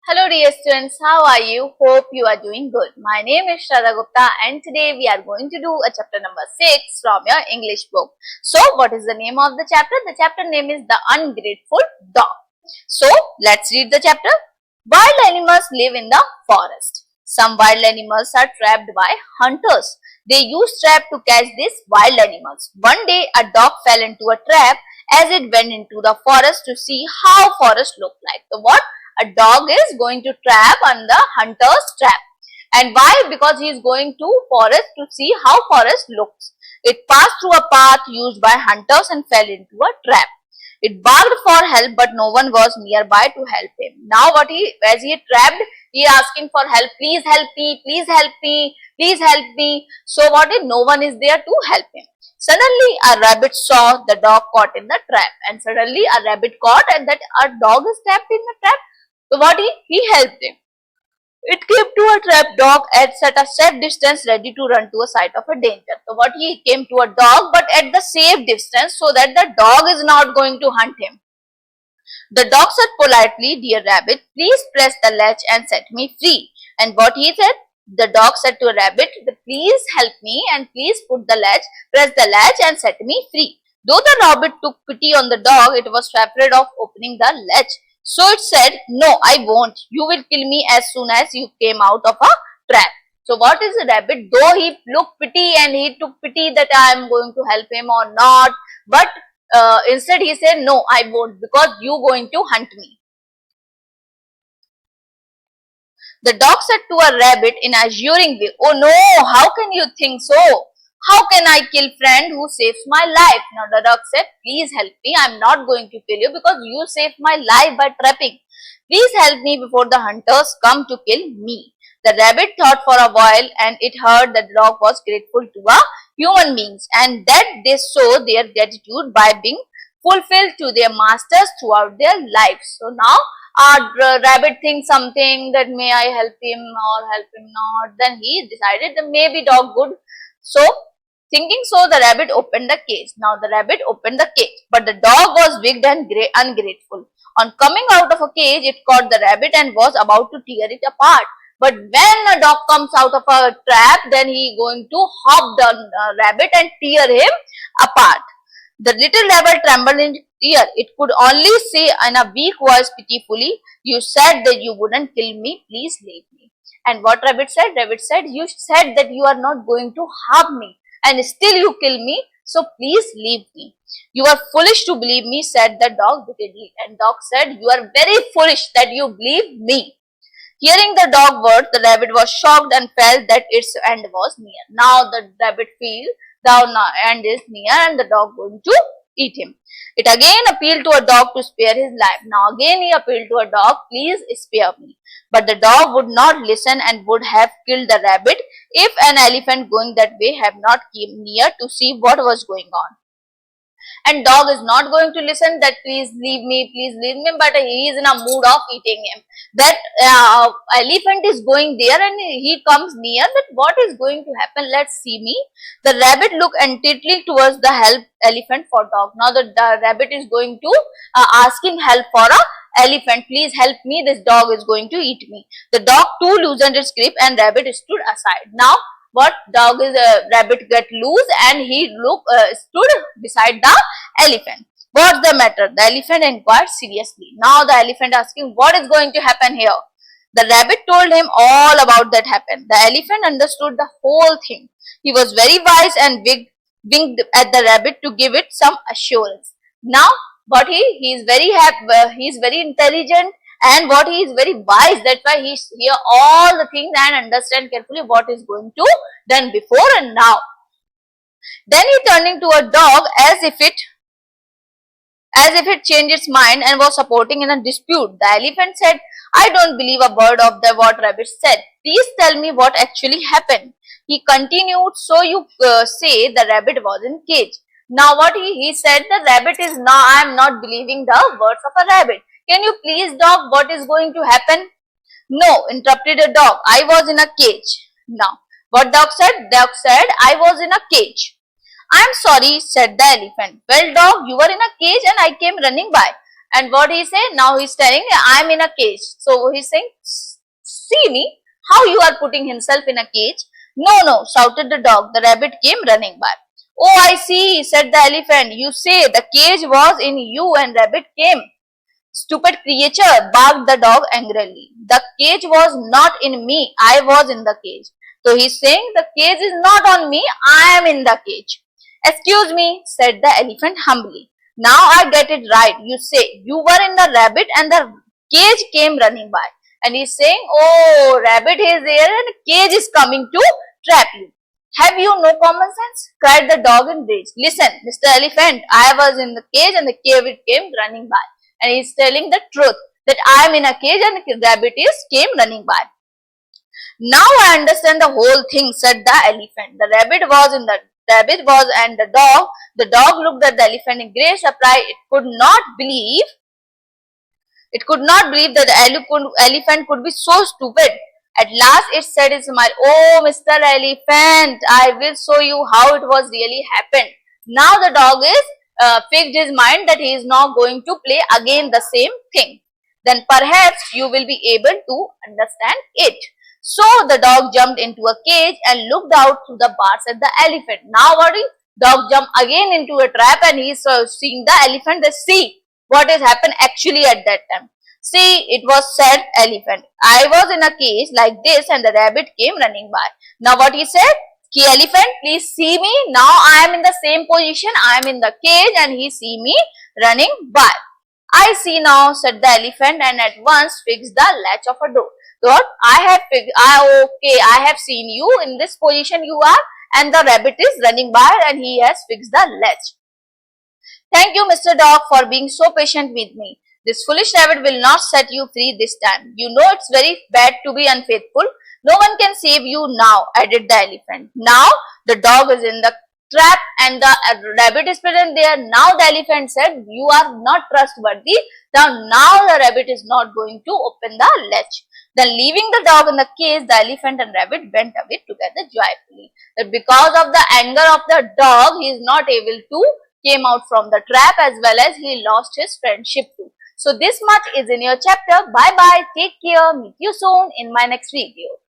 Hello dear students, how are you? Hope you are doing good. My name is Shraddha Gupta and today we are going to do a chapter number 6 from your English book. So what is the name of the chapter? The chapter name is The Ungrateful Dog. So let's read the chapter. Wild animals live in the forest. Some wild animals are trapped by hunters. They use trap to catch these wild animals. One day a dog fell into a trap as it went into the forest to see how forest looked like. So what? A dog is going to trap on the hunter's trap. And why? Because he is going to forest to see how forest looks. It passed through a path used by hunters and fell into a trap. It barked for help, but no one was nearby to help him. Now as he trapped, he asking for help. Please help me, please help me, please help me. So no one is there to help him. Suddenly a rabbit saw the dog caught in the trap, and suddenly a rabbit caught and that a dog is trapped in the trap. So he helped him. It came to a trap dog at a safe distance, ready to run to a site of a danger. So he came to a dog, but at the safe distance, so that the dog is not going to hunt him. The dog said politely, "Dear rabbit, please press the latch and set me free." And what he said? The dog said to a rabbit, "Please help me and please press the latch and set me free." Though the rabbit took pity on the dog, it was afraid of opening the latch. So it said, "No, I won't. You will kill me as soon as you came out of a trap." So what is the rabbit? Though he looked pity and he took pity that I am going to help him or not, but instead he said, "No, I won't, because you going to hunt me." The dog said to a rabbit in a jeering way, "Oh no, how can you think so? How can I kill friend who saves my life?" Now the dog said, "Please help me. I am not going to kill you because you saved my life by trapping. Please help me before the hunters come to kill me." The rabbit thought for a while, and it heard that the dog was grateful to a human beings and that they show their gratitude by being fulfilled to their masters throughout their lives. So now our rabbit thinks something that may I help him or help him not. Then he decided that maybe dog good. So thinking so, the rabbit opened the cage. Now the rabbit opened the cage, but the dog was wicked and ungrateful. On coming out of a cage, it caught the rabbit and was about to tear it apart. But when a dog comes out of a trap, then he going to hop the rabbit and tear him apart. The little rabbit trembled in fear. It could only say in a weak voice pitifully, "You said that you wouldn't kill me. Please leave me." And what rabbit said? Rabbit said, "You said that you are not going to harm me, and still you kill me. So please leave me." "You are foolish to believe me," said the dog wickedly. And dog said, "You are very foolish that you believe me." Hearing the dog words, the rabbit was shocked and felt that its end was near. Now the rabbit feels the end is near and the dog going to eat him. It again appealed to a dog to spare his life. Now again he appealed to a dog, "Please spare me." But the dog would not listen and would have killed the rabbit if an elephant going that way had not come near to see what was going on. And dog is not going to listen that please leave me, but he is in a mood of eating him. That elephant is going there and he comes near, that what is going to happen? Let's see me. The rabbit looked intently towards the elephant for dog. Now the rabbit is going to asking help for a elephant. "Please help me, this dog is going to eat me." The dog too loosened its grip and rabbit stood aside. Now rabbit get loose and he stood beside the elephant. "What's the matter?" the elephant inquired seriously. Now the elephant asking, "What is going to happen here?" The rabbit told him all about that happened. The elephant understood the whole thing. He was very wise and winked at the rabbit to give it some assurance. Now he is very happy, he is very intelligent, and he is very wise. That's why he hear all the things and understand carefully what is going to done before and now. Then he turning to a dog as if it changed its mind and was supporting in a dispute. The elephant said, "I don't believe a word of what rabbit said. Please tell me what actually happened." He continued, "So you say the rabbit was in cage." Now he said, the rabbit is now, I am not believing the words of a rabbit. "Can you please, dog, what is going to happen?" "No," interrupted the dog, "I was in a cage." Now, what dog said? Dog said, "I was in a cage." "I'm sorry," said the elephant. "Well, dog, you were in a cage and I came running by. And what he say? Now he's telling, I'm in a cage. So he's saying, see me, how you are putting himself in a cage? No, no, shouted the dog. The rabbit came running by. Oh, I see, said the elephant. You say the cage was in you and rabbit came. Stupid creature, barked the dog angrily. The cage was not in me, I was in the cage. So he's saying the cage is not on me, I am in the cage. Excuse me, said the elephant humbly. Now I get it right. You say you were in the rabbit and the cage came running by. And he's saying, oh, rabbit is there and cage is coming to trap you. Have you no common sense? Cried the dog in rage. Listen, Mr. Elephant, I was in the cage and the cave came running by. And he's telling the truth that I am in a cage and the rabbit came running by. Now I understand the whole thing, said the elephant. The rabbit was in the rabbit was and the dog. The dog looked at the elephant in great surprise. It could not believe that the elephant could be so stupid. At last it said in a smile, oh, Mr. Elephant, I will show you how it was really happened. Now the dog is fixed his mind that he is not going to play again the same thing. Then perhaps you will be able to understand it. So the dog jumped into a cage and looked out through the bars at the elephant. Now what is? Dog jumped again into a trap and he is seeing the elephant. They see what has happened actually at that time. See, it was said elephant. I was in a cage like this and the rabbit came running by. Now what he said? Ki elephant, please see me. Now I am in the same position. I am in the cage and he see me running by. I see now, said the elephant and at once fixed the latch of a door. What? I have seen you in this position you are and the rabbit is running by and he has fixed the latch. Thank you, Mr. Dog, for being so patient with me. This foolish rabbit will not set you free this time. You know it's very bad to be unfaithful. No one can save you now, added the elephant. Now the dog is in the trap and the rabbit is present there. Now the elephant said, you are not trustworthy. Now the rabbit is not going to open the latch. Then leaving the dog in the cage, the elephant and rabbit went away together joyfully. But because of the anger of the dog, he is not able to came out from the trap as well as he lost his friendship too. So this much is in your chapter. Bye bye. Take care. Meet you soon in my next video.